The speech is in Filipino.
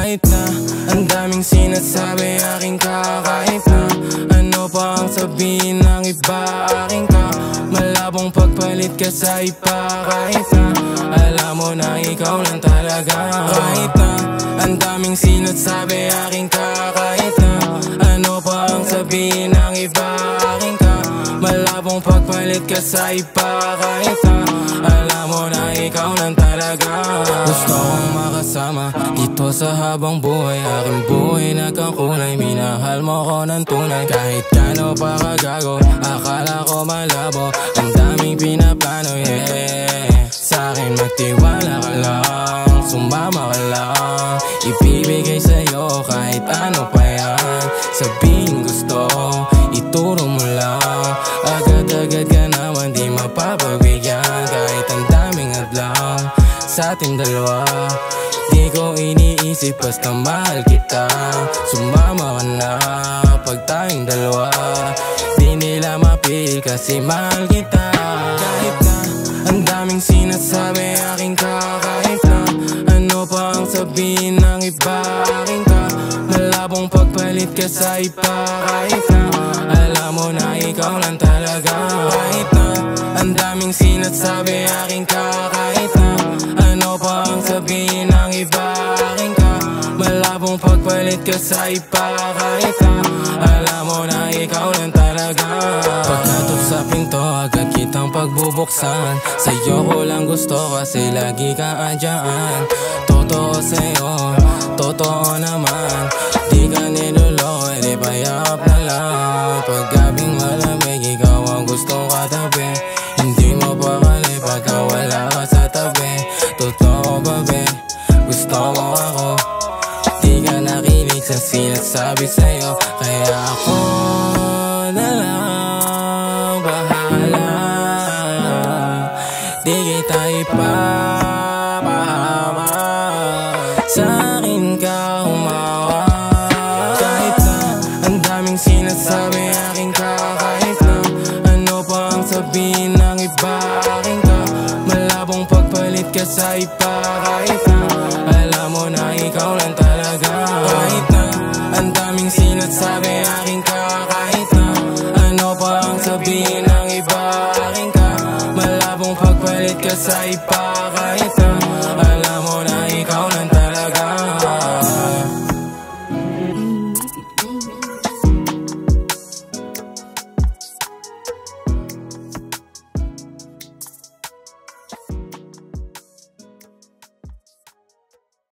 Kahit na ang daming sinasabi aking kahit na ano pa ang sabihin ng iba aking ka. Malabong pagpalit ka sa iba kahit na alam mo na ikaw lang talaga. Kahit na ang daming sinasabi aking kahit na ano pa ang sabihin ng iba aking ka. Malabong pagpalit ka sa iba kahit na alam mo na ikaw lang talaga. Gusto kong makasama dito sa habang buhay. Aking buhay nagkakulay, minahal mo ko ng tunay. Kahit kano pa kagago, akala ko malabo. Ang daming pinaplano, yeah. Sa'kin magtiwala ka lang, sumama ka lang. Ibibigay sa'yo kahit ano pa yan. Sabihin gusto, ituro mo lang. Agad-agad ka naman di mapapagbigyan. Kahit ang daming adlaw sa ating dalawa, di ko iniisip basta mahal kita. Sumama ka na pag tayong dalawa, di nila mapil kasi mahal kita. Kahit na ang daming sinasabi aking kahit na ano pa ang sabihin ng iba aking ka. Malabong pagpalit ka sa iba kahit na alam mo na ikaw lang talaga. Kahit na ang daming sinasabi aking kahit na ano pa ang sabihin ng iba aking ka. Malabong pagpalit ka sa iba kahit na alam mo na ikaw lang talaga. Pagkatok sa pinto agad kitang pagbubuksan. Sa'yo ko lang gusto kasi lagi ka andyan. Totoo sa'yo, totoo naman. Di ka niloloko, edi payap na lang. Pag gabing malamig, ikaw ang gustong katabi. Hindi mo pakali pagka wala ka sa tabi. Totoo ba be, gusto mo ako. Di ka nakinig sa sinasabi sa'yo, kaya ako na lang bahala. Di kita ipapahama, sa'kin ka humawa. Kahit na ang daming sinasabi aking kahit na ano pa ang sabihin ng iba aking ka. Malabong pagpalit ka sa iba kahit na alam mo na ikaw lang talaga. Kahit na ang daming sinasabi aking